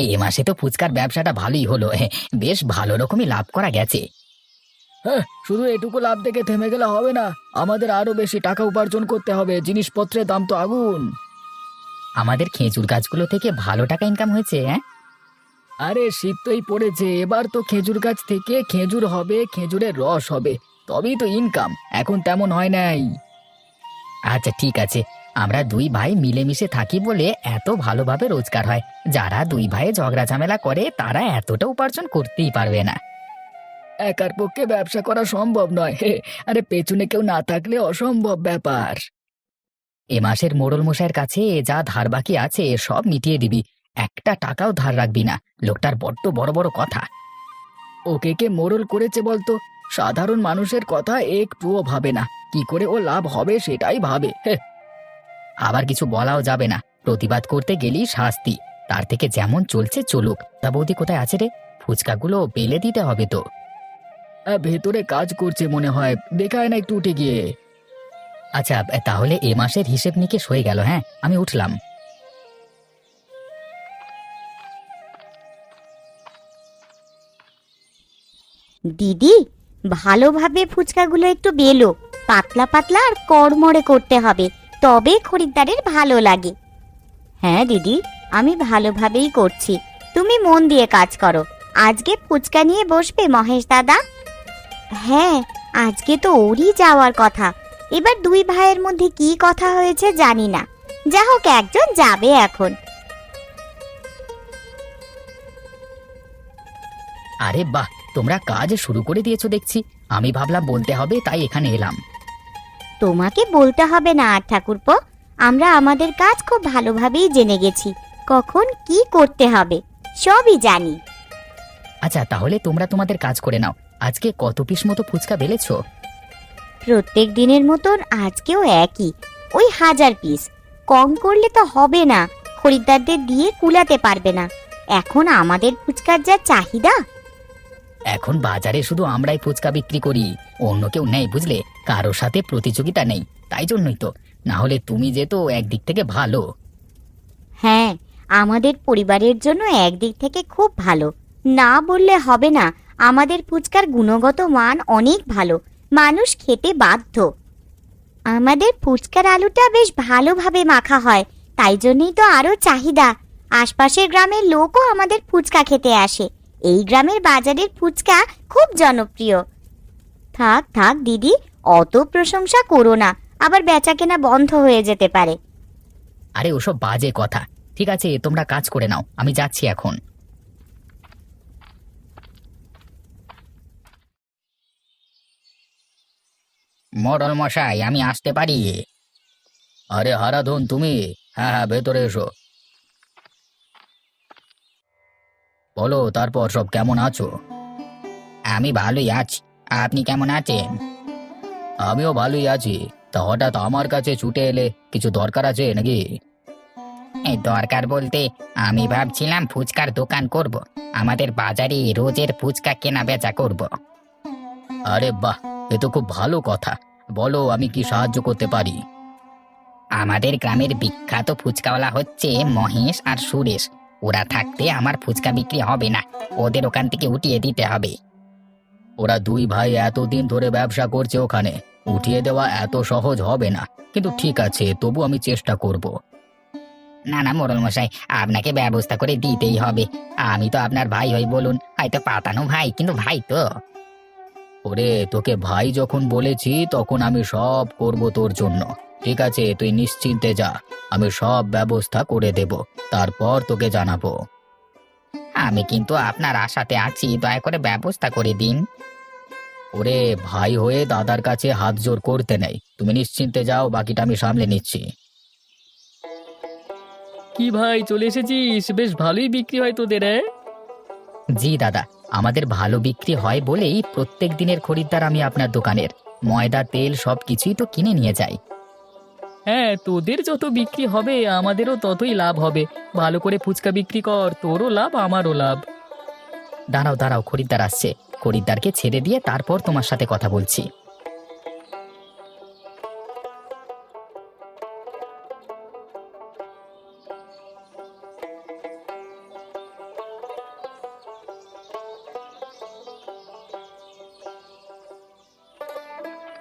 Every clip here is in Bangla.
এই মাসে তো ফুচকার ব্যবসাটা ভালোই হলো। বেশ ভালো রকমই লাভ করা গেছে। হ্যাঁ, শুধু এটুকু লাভ দেখে থেমে গেলে হবে না, আমাদের আরো বেশি টাকা উপার্জন করতে হবে, জিনিসপত্রের দাম তো আগুন। আমাদের খেজুর গাছগুলো থেকে ভালো টাকা ইনকাম হয়েছে। হ্যাঁ, আরে শীত তোই পড়েছে, এবার তো খেজুর গাছ থেকে খেজুর হবে, খেজুরের রস হবে, তবেই তো ইনকাম। এখন তেমন হয় নাই। আচ্ছা ঠিক আছে, আমরা দুই ভাই মিলেমিশে থাকি বলে এত ভালোভাবে রোজগার হয়। যারা দুই ভাই ঝগড়া ঝামেলা করে তারা এতটা উপার্জন করতেই পারবে না। একার পক্ষে ব্যবসা করা সম্ভব নয়। আরে পেছনে কেউ না থাকলে অসম্ভব ব্যাপার। এ মাসের মোড়ল মশাইয়ের কাছে যা ধার বাকি আছে সব মিটিয়ে দিবি। একটা টাকাও ধার রাখবি না। লোকটার বড্ড বড় বড় কথা। ওকে কে মোড়ল করেছে বলতো? সাধারণ মানুষের কথা একটুও ভাবে না, কি করে ও লাভ হবে সেটাই ভাবে। আবার কিছু বলাও যাবে না, প্রতিবাদ করতে গেলেই শাস্তি। তার থেকে যেমন চলছে চলুক। তা বৌদি কোথায় আছে রে? ফুচকাগুলো বেলে দিতে হবে তো। ভেতরে কাজ করছে মনে হয়, দেখায় না একটু উঠে গিয়ে। আচ্ছা, তাহলে এ মাসের হিসেব নিকেশ হয়ে গেল। হ্যাঁ, আমি উঠলাম। দিদি, ভালোভাবে ফুচকাগুলো একটু বেলো, পাতলা পাতলা আর কড়মড়ে করতে হবে, তবে খরিদ্দারের ভালো লাগে। হ্যাঁ দিদি, আমি ভালোভাবেই করছি, তুমি মন দিয়ে কাজ করো। আজকে ফুচকা নিয়ে বসবে মহেশ দাদা? হ্যাঁ, আজকে তো ওরই যাওয়ার কথা। এবার দুই ভাইয়ের মধ্যে কি কথা হয়েছে জানি না, যা হোক একজন যাবে এখন। আরে বাহ, তোমরা কাজ শুরু করে দিয়েছো দেখছি। আমি ভাবলাম বলতে হবে, তাই এখানে এলাম। তোমাকে বলতে হবে না আর ঠাকুরপো, আমরা আমাদের কাজ খুব ভালোভাবেই জেনে গেছি, কখন কি করতে হবে সবই জানি। আচ্ছা, তাহলে তোমরা তোমাদের কাজ করে নাও। আজকে কত পিস মতো ফুচকা বেলেছো? প্রত্যেক দিনের মতন আজকেও একই, ওই 1000 পিস। কম করলে তো হবে না, খরিদ্দারদের দিয়ে কুলাতে পারবে না। এখন আমাদের ফুচকার যা চাহিদা। এখন বাজারে শুধু আমরাই ফুচকা বিক্রি করি, অন্য কেউ নেই, বুঝলে? কারোর সাথে প্রতিযোগিতা নেই, তাই জন্যই তো। না হলে তুমি যে তো একদিক থেকে ভালো। হ্যাঁ, আমাদের পরিবারের জন্য একদিক থেকে খুব ভালো, না বললে হবে না। আমাদের ফুচকার গুণগত মান অনেক ভালো, মানুষ খেতে বাধ্য। আমাদের ফুচকার আলুটা বেশ ভালোভাবে মাখা হয়, তাই জন্যই তো আরো চাহিদা। আশপাশের গ্রামের লোকও আমাদের ফুচকা খেতে আসে। এই গ্রামের বাজারের ফুচকা খুব জনপ্রিয়। থাক থাক দিদি, অত প্রশংসা করো না, আবার বেচাকেনা বন্ধ হয়ে যেতে পারে। আরে ওসব বাজে কথা। ঠিক আছে, তোমরা কাজ করে নাও, আমি যাচ্ছি এখন। মোড়ল মশাই, আমি আসতে পারি? আরে হারাধন, তুমি? হ্যাঁ হ্যাঁ, ভেতরে এসো। বলো, তারপর সব কেমন আছো? আমি ভালোই আছি। আপনি কেমন আছেন? আমিও ভালোই আছি। তা হঠাৎ আমার কাছে ছুটে এলে, কিছু দরকার আছে নাকি? এই দরকার বলতে, আমি ভাবছিলাম ফুচকার দোকান করব। আমাদের বাজারে রোজের ফুচকা কেনা বেচা করব। আরে বাহ, এ তো খুব ভালো কথা। বলো, আমি কি সাহায্য করতে পারি? আমাদের গ্রামের বিখ্যাত ফুচকাওয়ালা হচ্ছে মহেশ আর সুরেশ। ওরা থাকতে আমার ফুচকা বিক্রি হবে না, ওদের ওখান থেকে উঠিয়ে দিতে হবে। ওরা দুই ভাই এতদিন ধরে ব্যবসা করছে, ওখানে উঠিয়ে দেওয়া এত সহজ হবে না। কিন্তু ঠিক আছে, তবু আমি চেষ্টা করব। না না মোড়ল মশাই, আপনাকে ব্যবস্থা করে দিতেই হবে। আমি তো আপনার ভাই হই, বলুন, হয়তো পাতানো ভাই, কিন্তু ভাই তো। ওরে, তোকে ভাই যখন বলেছি তখন আমি সব করব তোর জন্য। ঠিক আছে, তুই নিশ্চিন্তে যা, আমি সব ব্যবস্থা করে দেব, তারপর তোকে জানাবো। আমি কিন্তু আপনার আশাতে আছি, দয়া করে ব্যবস্থা করে দিন। ওরে, ভাই হয়ে দাদার কাছে হাত জোর করতে নেই, তুমি নিশ্চিন্তে যাও, বাকিটা আমি সামলে নিচ্ছি। কি ভাই, চলে এসেছিস? বেশ ভালোই বিক্রি হয় তোদের। জি দাদা, আমাদের ভালো বিক্রি হয় বলেই প্রত্যেক দিনের খরিদ্দার আমি আপনার দোকানের। ময়দা, তেল সবকিছুই তো কিনে নিয়ে যাই। হ্যাঁ, তোদের যত বিক্রি হবে আমাদেরও ততই লাভ হবে। ভালো করে ফুচকা বিক্রি কর, তোরও লাভ আমারও লাভ। দাঁড়াও দাঁড়াও, খরিদ্দার আসছে। খরিদ্দারকে ছেড়ে দিয়ে তারপর তোমার সাথে কথা বলছি।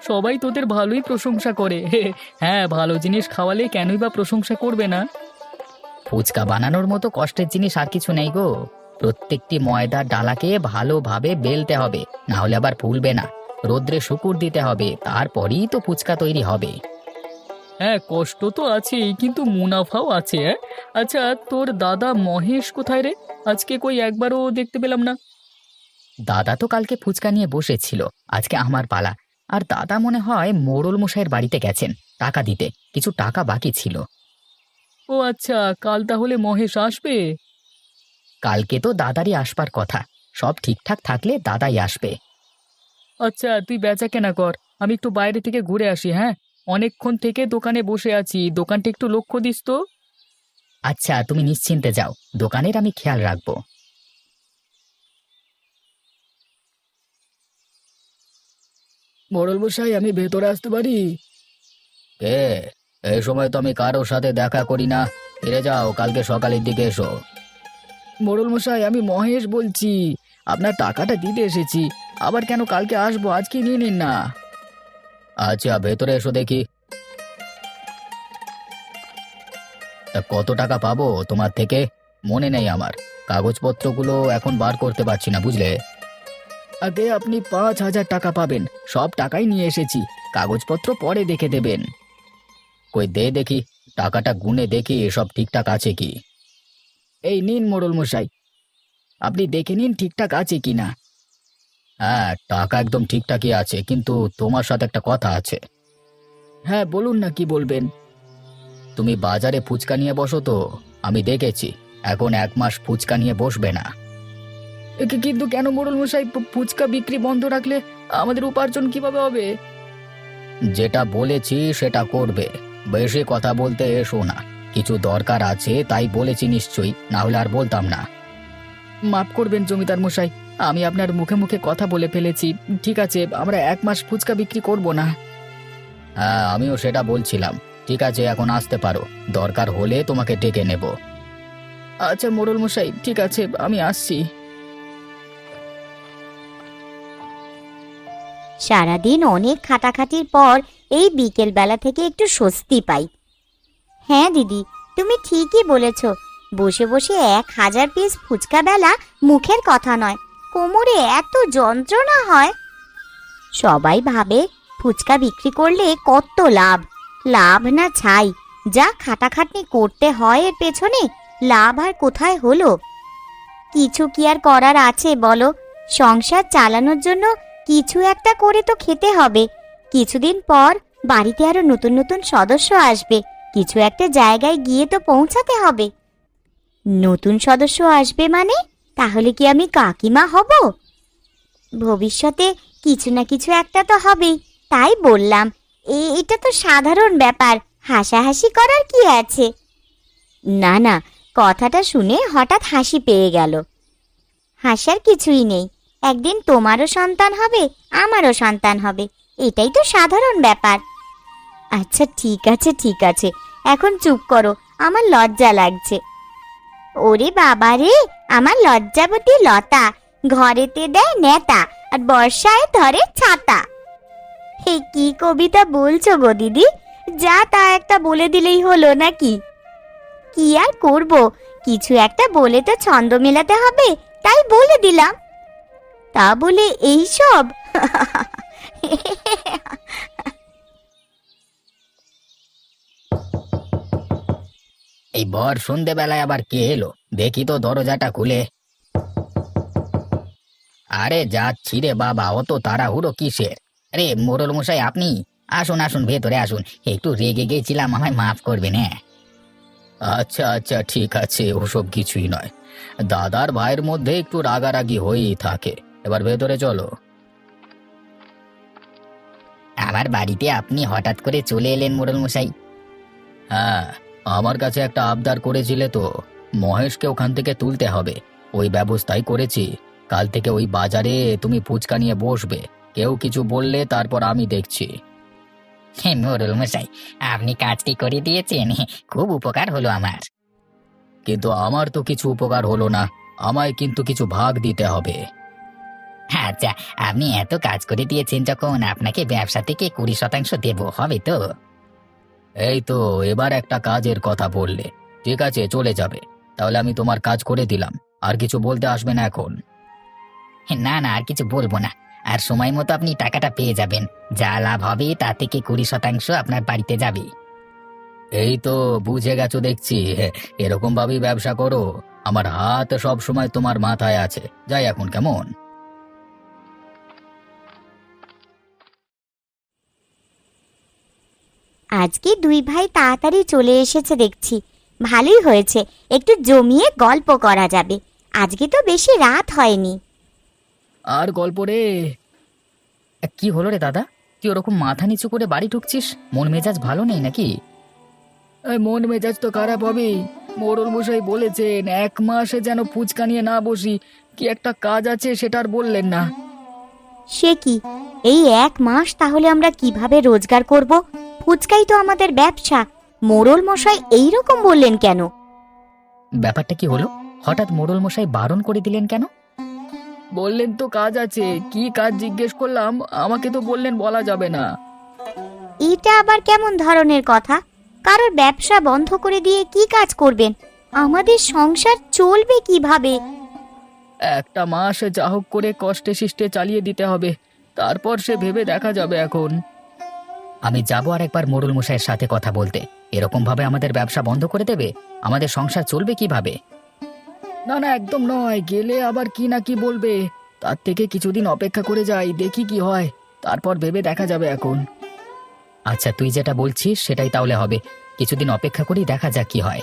সবাই তোদের ভালোই প্রশংসা করে। হ্যাঁ, ভালো জিনিস খাওয়ালে কেনই বা প্রশংসা করবে না? ফুচকা বানানোর মতো কষ্টের জিনিস আর কিছু নেই গো। প্রত্যেকটি ময়দার ডালাকে ভালোভাবে বেলতে হবে, না হলে আবার ফুলবে না। রোদ্রে শুকুর দিতে হবে, তারপরেই তো ফুচকা তৈরি হবে। হ্যাঁ, কষ্ট তো আছেই, কিন্তু মুনাফাও আছে। আচ্ছা, তোর দাদা মহেশ কোথায় রে? আজকে কই একবারও দেখতে পেলাম না। দাদা তো কালকে ফুচকা নিয়ে বসেছিল, আজকে আমার পালা। আর দাদা মনে হয় মোড়ল মশাইয়ের বাড়িতে গেছেন টাকা দিতে, কিছু টাকা বাকি ছিল। ও আচ্ছা, কাল তাহলে মহেশ আসবে? কালকে তো দাদারই আসবার কথা, সব ঠিকঠাক থাকলে দাদাই আসবে। আচ্ছা, তুই বেচা কেনা কর, আমি একটু বাইরে থেকে ঘুরে আসি। হ্যাঁ, অনেকক্ষণ থেকে দোকানে বসে আছি, দোকানটা একটু লক্ষ্য দিস তো। আচ্ছা, তুমি নিশ্চিন্তে যাও, দোকানের আমি খেয়াল রাখবো। মোড়ল মশাই, আমি ভেতরে আসতে পারি? কে? এই সময় তো আমি কারোর সাথে দেখা করি না। ফিরে যাও, কালকে সকালের দিকে এসো। মোড়ল মশাই, আমি মহেশ বলছি, আপনার টাকাটা দিতে এসেছি। আবার কেন কালকে আসবো, আজকে নিয়ে নিন না। আচ্ছা, ভেতরে এসো দেখি। তা কত টাকা পাবো তোমার থেকে? মনে নেই আমার, কাগজপত্রগুলো এখন বার করতে পারছি না, বুঝলে। আগে আপনি 5,000 টাকা পাবেন, সব টাকাই নিয়ে এসেছি। কাগজপত্র পরে দেখে দেবেন। কই দে দেখি, টাকাটা গুনে দেখি সব ঠিকঠাক আছে কি। এই নিন মোড়ল মশাই, আপনি দেখে নিন ঠিকঠাক আছে কি না। হ্যাঁ, টাকা একদম ঠিকঠাকই আছে, কিন্তু তোমার সাথে একটা কথা আছে। হ্যাঁ, বলুন না, কি বলবেন। তুমি বাজারে ফুচকা নিয়ে বসো তো, আমি দেখেছি। এখন 1 মাস ফুচকা নিয়ে বসবে না। কিন্তু কেন মোড়ল মশাই, ফুচকা বিক্রি বন্ধ রাখলে আমাদের উপার্জন কিভাবে হবে? যেটা বলেছি সেটা করবে, বেশি কথা বলতে এসো না। কিছু দরকার আছে তাই বলেছি নিশ্চয়ই, না হলে আর বলতাম না। মাফ করবেন জমিদার মশাই, আমি আপনার মুখে মুখে কথা বলে ফেলেছি। ঠিক আছে, আমরা 1 মাস ফুচকা বিক্রি করব না। হ্যাঁ, আমিও সেটা বলছিলাম। ঠিক আছে, এখন আসতে পারো, দরকার হলে তোমাকে ডেকে নেব। আচ্ছা মোড়ল মশাই, ঠিক আছে, আমি আসছি। সারাদিন অনেক খাটাখাটির পর এই বিকেল বেলা থেকে একটু স্বস্তি পাই। হ্যাঁ দিদি, তুমি ঠিকই বলেছ, বসে বসে 1,000 পিস ফুচকা বেলা মুখের কথা নয়, কোমরে এত যন্ত্রণা হয়। সবাই ভাবে ফুচকা বিক্রি করলে কত লাভ, লাভ না ছাই, যা খাটাখাটনি করতে হয় এর পেছনে, লাভ আর কোথায় হলো? কিছু কি আর করার আছে বলো? সংসার চালানোর জন্য কিছু একটা করে তো খেতে হবে। কিছুদিন পর বাড়িতে আরো নতুন নতুন সদস্য আসবে, কিছু একটা জায়গায় গিয়ে তো পৌঁছাতে হবে। নতুন সদস্য আসবে মানে তাহলে কি আমি কাকিমা হব? ভবিষ্যতে কিছু না কিছু একটা তো হবেই, তাই বললাম, এটা তো সাধারণ ব্যাপার, হাসাহাসি করার কি আছে? না না, কথাটা শুনে হঠাৎ হাসি পেয়ে গেল। হাসার কিছুই নেই, একদিন তোমারও সন্তান হবে, আমারও সন্তান হবে, এটাই তো সাধারণ ব্যাপার। আচ্ছা ঠিক আছে ঠিক আছে, এখন চুপ করো, আমার লজ্জা লাগছে। ওরে বাবা রে, আমার লজ্জাবতী লতা, ঘরেতে দেয় নেতা আর বর্ষায় ধরে ছাতা। হে কি কবিতা বলছো গো দিদি, যা তা একটা বলে দিলেই হলো নাকি? কি আর করব, কিছু একটা বলে তো ছন্দ মেলাতে হবে, তাই বলে দিলাম। তা বলে এই সব? এই ভর সন্ধেবেলায় আবার কে এলো, দেখি তো দরজাটা খুলে। আরে যাচ্ছি রে বাবা, অত তাড়াহুড়ো কিসের? আরে মোড়ল মশাই, আপনি আসুন আসুন, ভেতরে আসুন, একটু রেগে গেছিলাম, আমায় মাফ করবেন। হ্যাঁ, আচ্ছা আচ্ছা, ঠিক আছে, ওসব কিছুই নয়। দাদার ভাইয়ের মধ্যে একটু রাগারাগি হয়েই থাকে। এবার ভেতরে চলো। আমার বাড়িতে আপনি হঠাৎ করে চলে এলেন মোড়ল মশাই? হ্যাঁ, আমার কাছে একটা আবদার করেছিলে তো, মহেশকে ওখান থেকে তুলতে হবে, ওই ব্যবস্থাই করেছি। কাল থেকে ওই বাজারে তুমি ফুচকা নিয়ে বসবে, কেউ কিছু বললে তারপর আমি দেখছি। মোড়ল মশাই, আপনি কাজটি করে দিয়েছেন, খুব উপকার হলো আমার। কিন্তু আমার তো কিছু উপকার হলো না, আমায় কিন্তু কিছু ভাগ দিতে হবে। আচ্ছা, আপনি এত কাজ করে দিয়েছেন যখন, আপনাকে ব্যবসা থেকে 20% দেব, হবে তো? এই তো, এবার একটা কাজের কথা বললে। ঠিক আছে, চলে যাবে। তাহলে আমি তোমার কাজ করে দিলাম। আর কিছু বলতে আসবে না এখন। না না, আর কিছু বলবো না। আর সময় মতো আপনি টাকাটা পেয়ে যাবেন। যা লাভ হবে তা থেকে 20% আপনার বাড়িতে যাবে। এই তো, বুঝে গেছো দেখছি। এরকম ভাবেই ব্যবসা করো। আমার হাত সব সময় তোমার মাথায় আছে। যাই এখন, কেমন? আজকে দুই ভাই তাড়াতাড়ি চলে এসেছে দেখছি। ভালোই হয়েছে, একটু জমিয়ে গল্প করা যাবে। আজকে তো বেশি রাত হয়নি। আর গল্প রে। কি হলো রে দাদা? তুই ওরকম মাথা নিচু করে বাড়ি ঢুকছিস? মন মেজাজ ভালো নেই নাকি? মন মেজাজ তো খারাপ হবেই। মোড়ল মশাই বলেছেন 1 মাসে যেন ফুচকা নিয়ে না বসি। কি একটা কাজ আছে সেটা আর বললেন না। সে কি, এই 1 মাস তাহলে আমরা কিভাবে রোজগার করব? ফুচকাই তো আমাদের ব্যবসা। মোড়ল মশাই এই রকম বললেন কেন? ব্যাপারটা কি হলো? হঠাৎ মোড়ল মশাই বারণ করে দিলেন কেন? বললেন তো কাজ আছে। কি কাজ জিজ্ঞেস করলাম, আমাকে তো বললেন বলা যাবে না। এটা আবার কেমন ধরনের কথা? কারোর ব্যবসা বন্ধ করে দিয়ে কি কাজ করবেন? আমাদের সংসার চলবে কিভাবে? 1 মাস যা হোক করে কষ্টে শিষ্টে চালিয়ে দিতে হবে। তারপর সে ভেবে দেখা যাবে এখন। আমি যাবো আর একবার মোড়ল মশাইয়ের সাথে কথা বলতে। এরকম ভাবে আমাদের ব্যবসা বন্ধ করে দেবে? আমাদের সংসার চলবে কিভাবে? না না, একদম নয়। গেলে আবার কি না কি বলবে। তার থেকে কিছুদিন অপেক্ষা করে যাই, দেখি কি হয়। তারপর ভেবে দেখা যাবে এখন। আচ্ছা, তুই যেটা বলছিস সেটাই তাহলে হবে। কিছুদিন অপেক্ষা করি, দেখা যাক কি হয়।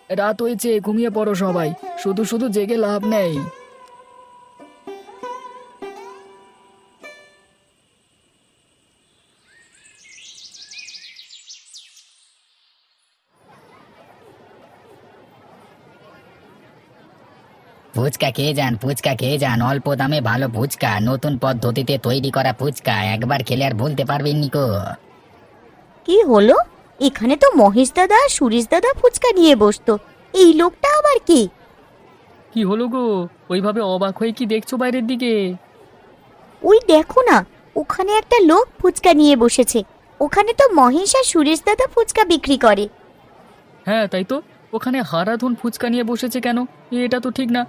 রাত হয়েছে, ঘুমিয়ে পড়ো সবাই। শুধু শুধু জেগে লাভ নেই। ফুচকা খেয়ে যান, ফুচকা খেয়ে যান। অল্প দামে ভালো ফুচকা, নতুন পদ্ধতিতে তৈরি করা ফুচকা। একবার খেলে আর বলতে পারবেন নিকো। কি হলো? এখানে তো মহেশ দাদা আর সুরেশ দাদা ফুচকা নিয়ে বসতো। এই লোকটা আবার কি? কি হলো গো? ওইভাবে অবাক হয়ে কি দেখছো বাইরের দিকে? ওই দেখো না, ওখানে একটা লোক ফুচকা নিয়ে বসেছে। ওখানে তো মহেশ আর সুরেশ দাদা ফুচকা বিক্রি করে। হ্যাঁ তাই তো, ওখানে হারাধন ফুচকা নিয়ে বসেছে কেন? এটা তো ঠিক না।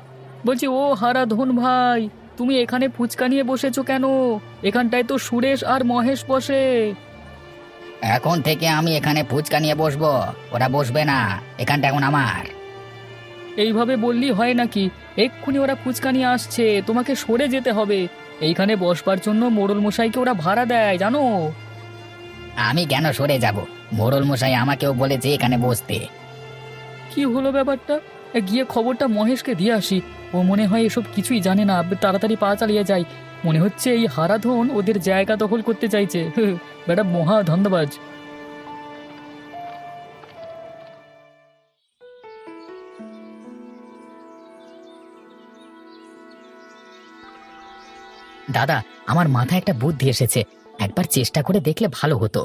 বলছি, ও হারাধন ভাই, তুমি এখানে ফুচকা নিয়ে বসেছো কেন? এখানটায় তো সুরেশ আর মহেশ বসে। এখন থেকে আমি এখানে ফুচকা নিয়ে বসবো, ওরা বসবে না। এখানটা এখন আমার। এইভাবে বললি হয় নাকি? এক্ষুনি ওরা ফুচকা নিয়ে আসছে, তোমাকে সরে যেতে হবে। এইখানে বসবার জন্য মোড়ল মশাইকে ওরা ভাড়া দেয়, জানো? আমি কেন সরে যাব? মোড়ল মশাই আমাকেও বলেছে এখানে বসতে। কি হলো ব্যাপারটা? গিয়ে খবরটা মহেশকে দিয়ে আসি। ও মনে হয় এসব কিছুই জানে না। তাড়াতাড়ি পা চালিয়ে যাই। মনে হচ্ছে এই হারাধন ওদের জায়গা দখল করতে চাইছে। বেটা মহা ধান্দাবাজ। দাদা, আমার মাথায় একটা বুদ্ধি এসেছে। একবার চেষ্টা করে দেখলে ভালো হতো।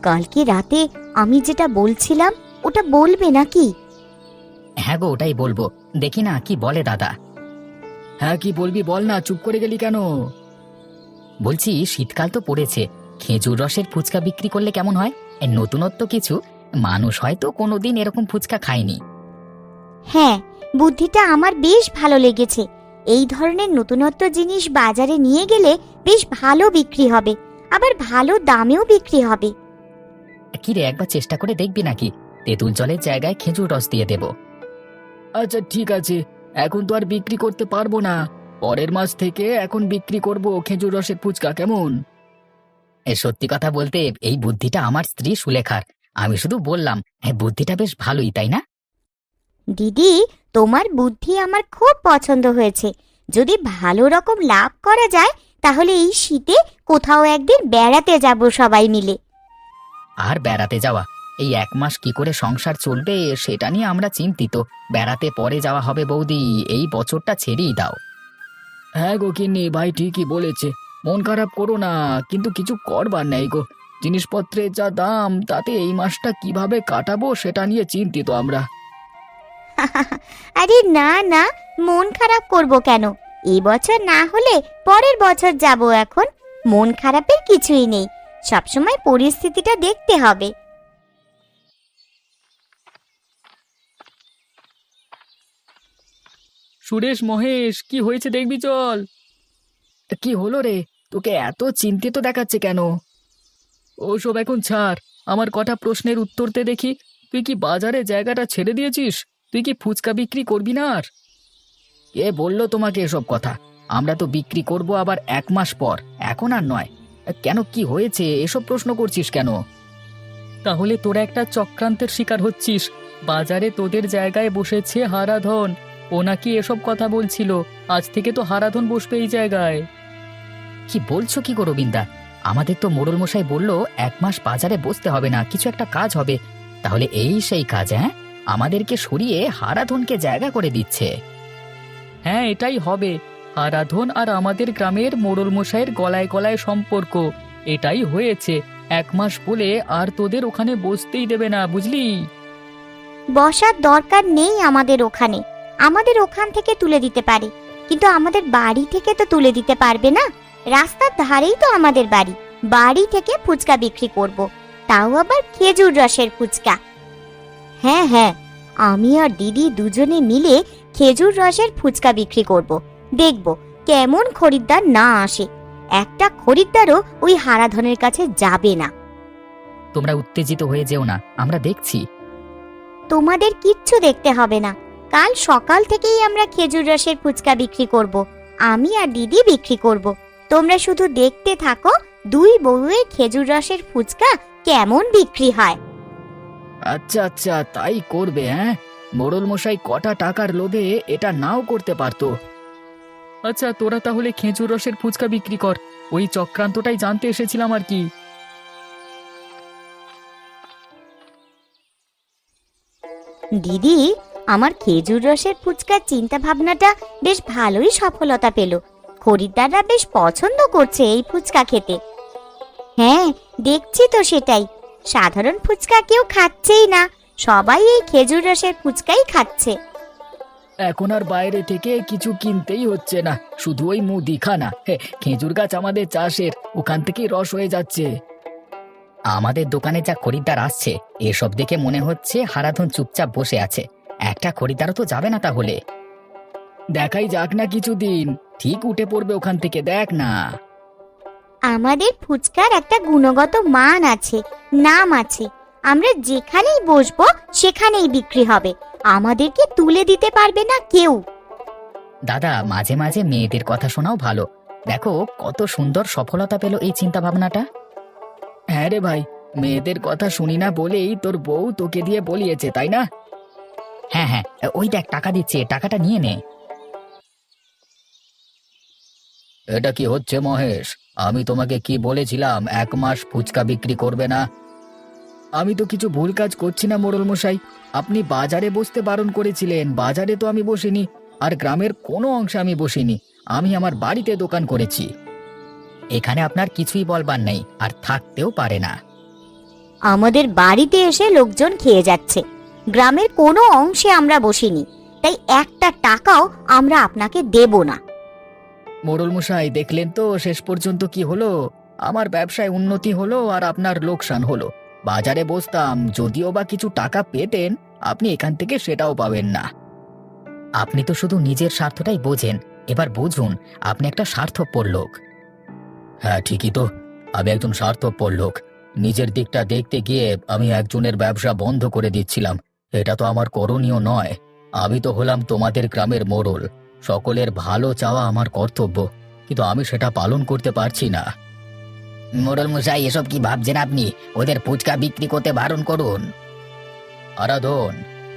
কালকে রাতে আমি যেটা বলছিলাম ওটা বলবে নাকি? হ্যাঁ গো, ওটাই বলবো। দেখি না কি বলে দাদা। হ্যাঁ, কি বলবি বল না, চুপ করে গেলি কেন? বলছি, শীতকাল তো পড়েছে। খেজুর রসের ফুচকা বিক্রি করলে কেমন হয়? নতুনত্ব কিছু। মানুষ হয়তো কোনোদিন এরকম ফুচকা খায়নি। হ্যাঁ, বুদ্ধিটা আমার বেশ ভালো লেগেছে। এই ধরনের নতুনত্ব জিনিস বাজারে নিয়ে গেলে বেশ ভালো বিক্রি হবে, আবার ভালো দামেও বিক্রি হবে। কি রে, একবার চেষ্টা করে দেখবি নাকি? তেঁতুল জলের জায়গায় খেজুর রস দিয়ে দেব। আচ্ছা ঠিক আছে, এখন তো আর বিক্রি করতে পারবো না। পরের মাস থেকে এখন বিক্রি করব খেজুর রসের ফুচকা, কেমন? সত্যি কথা বলতে এই বুদ্ধিটা আমার স্ত্রী সুলেখার। আমি শুধু বললাম। হ্যাঁ, বুদ্ধিটা বেশ ভালোই, তাই না? দিদি, তোমার বুদ্ধি আমার খুব পছন্দ হয়েছে। যদি ভালো রকম লাভ করা যায় তাহলে এই শীতে কোথাও একদিন বেড়াতে যাব সবাই মিলে। আর বেড়াতে যাওয়া? এই 1 মাস কি করে সংসার চলবে সেটা নিয়ে আমরা চিন্তিত। বেড়াতে পরে যাওয়া হবে বৌদি, এই বছরটা ছেড়েই দাও। হ্যাঁ গো কিন্নি ভাই, ঠিকই বলেছে। মন খারাপ করো না, কিন্তু কিছু করবার নেই গো। জিনিসপত্রের যা দাম, তাতে এই মাসটা কিভাবে কাটাবো সেটা নিয়ে চিন্তিত আমরা। আরে না না, মন খারাপ করব কেন? এই বছর না হলে পরের বছর যাব। এখন মন খারাপের কিছুই নেই, সবসময় পরিস্থিতিটা দেখতে হবে। সুরেশ, মহেশ, কি হয়েছে দেখবি চল। কি হলো রে? তোকে এত চিন্তিত দেখাচ্ছে কেন? ওসব এখন ছাড়, আমার কটা প্রশ্নের উত্তর দে দেখি। তুই কি বাজারে জায়গাটা ছেড়ে দিয়েছিস? তুই কি ফুচকা বিক্রি করবি না আর? কে বললো তোমাকে এসব কথা? আমরা তো বিক্রি করব আবার 1 মাস পর, এখন আর নয়। কেন, কি হয়েছে? এসব প্রশ্ন করছিস কেন? তাহলে তোরা একটা চক্রান্তের শিকার হচ্ছিস। বাজারে তোদের জায়গায় বসেছে হারাধন। ও নাকি এসব কথা বলছিল। আজ থেকে তো হারাধন বসবে এই জায়গায়। কি বলছো কি গো রবিন্দা? আমাদের তো মোড়ল মশাই বললো 1 মাস বাজারে বসতে হবে না, কিছু একটা কাজ হবে। তাহলে এই সেই কাজ? হ্যাঁ, আমাদেরকে সরিয়ে হারাধনকে জায়গা করে দিচ্ছে। হ্যাঁ, এটাই হবে। হারাধন আর আমাদের গ্রামের মোড়ল মশাইয়ের গলায় গলায় সম্পর্ক। এটাই হয়েছে। 1 মাস বলে আর তোদের ওখানে বসতেই দেবে না, বুঝলি? বসার দরকার নেই আমাদের ওখানে, আমাদের ওখান থেকে তুলে দিতে পারে, কিন্তু আমাদের বাড়ি থেকে তো তুলে দিতে পারবে না। রাস্তার ধারেই তো আমাদের বাড়ি, বাড়ি থেকে ফুচকা বিক্রি করব, তাও আবার খেজুর রসের ফুচকা। হ্যাঁ হ্যাঁ, আমি আর দিদি দুজনে মিলে খেজুর রসের ফুচকা বিক্রি করব। দেখব কেমন খরিদ্দার না আসে, একটা খরিদ্দারও ওই হারাধনের কাছে যাবে না। তোমরা উত্তেজিত হয়ে যেও না, আমরা দেখছি। তোমাদের কিচ্ছু দেখতে হবে না, কাল সকাল থেকেই আমরা খেজুর রসের ফুচকা বিক্রি করব। আমি আর দিদি বিক্রি করব, তোমরা শুধু দেখতে থাকো দুই বউয়ের খেজুর রসের ফুচকা কেমন বিক্রি হয়। আচ্ছা আচ্ছা, তাই করবে? হ্যাঁ, মোড়ল মশাই কটা টাকার লোভে এটা নাও করতে পারতো। আচ্ছা, তোরা তাহলে খেজুর রসের ফুচকা বিক্রি কর। ওই চক্রান্তটাই জানতে এসেছিলাম আর কি। দিদি, আমার খেজুর রসের ফুচকার চিন্তা ভাবনাটা বেশ ভালোই সফলতা পেল। খরিদ্দাররা বেশ পছন্দ করছে এই ফুচকা খেতে। হ্যাঁ, দেখছি তো সেটাই। সাধারণ ফুচকা কেউ খাচ্ছেই না, সবাই এই খেজুর রসের ফুচকাই খাচ্ছে। এখন আর বাইরে থেকে কিছু কিনতেই হচ্ছে না, শুধু ওই মুদিখানা। খেজুর গাছ আমাদের চাষের, ওখান থেকেই রস হয়ে যাচ্ছে। আমাদের দোকানে যা খরিদ্দার আসছে, এসব দেখে মনে হচ্ছে হারাধন চুপচাপ বসে আছে। একটা খরিদ্দারও তো যাবে না তাহলে। দেখাই যাক না কিছুদিন, ঠিক উঠে পড়বে ওখান থেকে, দেখ না। আমাদের ফুচকার একটা গুণগত মান আছে, নাম আছে। আমরা যেখানেই বসবো সেখানেই বিক্রি হবে, আমাদেরকে তুলে দিতে পারবে না কেউ। দাদা, মাঝে মাঝে মেয়েদের কথা শোনাও ভালো। দেখো কত সুন্দর সফলতা পেল এই চিন্তা ভাবনাটা। হ্যাঁ রে ভাই, মেয়েদের কথা শুনি না বলেই তোর বউ তোকে দিয়ে বলিয়েছে, তাই না? হ্যাঁ হ্যাঁ, ওই দেখ টাকা দিচ্ছে, টাকাটা নিয়ে নে। এটা কি হচ্ছে মহেশ? আমি তোমাকে কি বলেছিলাম 1 মাস ফুচকা বিক্রি করবে না? আমি তো কিছু ভুল কাজ করছি না মোড়ল মশাই। আপনি বাজারে বসতে বারণ করেছিলেন, বাজারে তো আমি বসিনি, আর গ্রামের কোনো অংশে আমি বসিনি। আমি আমার বাড়িতে দোকান করেছি। এখানে আপনার কিছুই বলবার নেই, আর থাকতেও পারে না। আমাদের বাড়িতে এসে লোকজন খেয়ে যাচ্ছে, গ্রামের কোনো অংশে আমরা বসিনি, তাই একটা টাকাও আমরা আপনাকে দেব না। মোড়ল মশাই, দেখলেন তো শেষ পর্যন্ত কি হলো? আমার ব্যবসায় উন্নতি হলো আর আপনার লোকসান হলো। বাজারে বসতাম, যদিও বা কিছু টাকা পেতেন, আপনি এখান থেকে সেটাও পাবেন না। আপনি তো শুধু নিজের স্বার্থটাই বোঝেন, এবার বুঝুন আপনি একটা স্বার্থপর লোক। হ্যাঁ ঠিকই তো, আমি একজন স্বার্থপর লোক। নিজের দিকটা দেখতে গিয়ে আমি একজনের ব্যবসা বন্ধ করে দিচ্ছিলাম। এটা তো আমার করণীয় নয়। আমি তো হলাম তোমাদের গ্রামের মোড়ল, সকলের ভালো চাওয়া আমার কর্তব্য, কিন্তু আমি সেটা পালন করতে পারছি না। মোড়ল মশাই, এসব কি ভাবছেন আপনি? ওদের ফুচকা বিক্রি করতে বারণ করুন। আরাধন,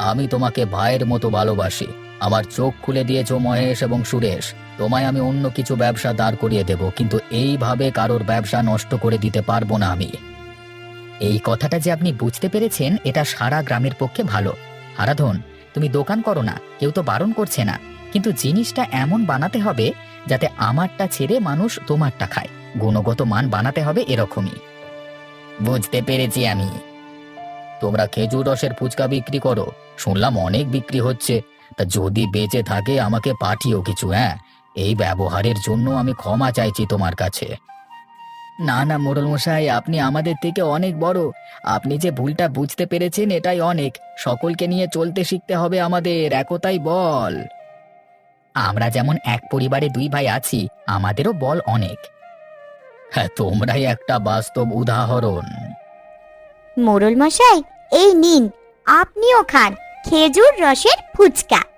আমি তোমাকে ভাইয়ের মতো ভালোবাসি। আমার চোখ খুলে দিয়েছো মহেশ এবং সুরেশ। তোমায় আমি অন্য কিছু ব্যবসা দাঁড় করিয়ে দেব, কিন্তু এইভাবে কারোর ব্যবসা নষ্ট করে দিতে পারবো না আমি। এই কথাটা যে আপনি বুঝতে পেরেছেন, এটা সারা গ্রামের পক্ষে ভালো। হারাধন, তুমি দোকান করো না, কেউ তো বারণ করছে না, কিন্তু জিনিসটা এমন বানাতে হবে যাতে আমারটা ছেড়ে মানুষ তোমারটা খায়। গুণগত মান বানাতে হবে এরকমই। বুঝতে পেরেছি আমি। তোমরা খেজুর রসের ফুচকা বিক্রি করো, শুনলাম অনেক বিক্রি হচ্ছে। তা যদি বেঁচে থাকে আমাকে পাঠিও কিছু। হ্যাঁ, এই ব্যবহারের জন্য আমি ক্ষমা চাইছি তোমার কাছে। না না মোড়ল মশাই, আপনি আমাদের থেকে অনেক বড়। আপনি যে ভুলটা বুঝতে পেরেছেন এটাই অনেক। সকলকে নিয়ে চলতে শিখতে হবে আমাদের, একতাই বল। আমরা যেমন এক পরিবারে দুই ভাই আছি, আমাদেরও বল অনেক। হ্যাঁ, তোমরাই একটা বাস্তব উদাহরণ। মোড়ল মশাই, এই নিন, আপনিও খান খেজুর রসের ফুচকা।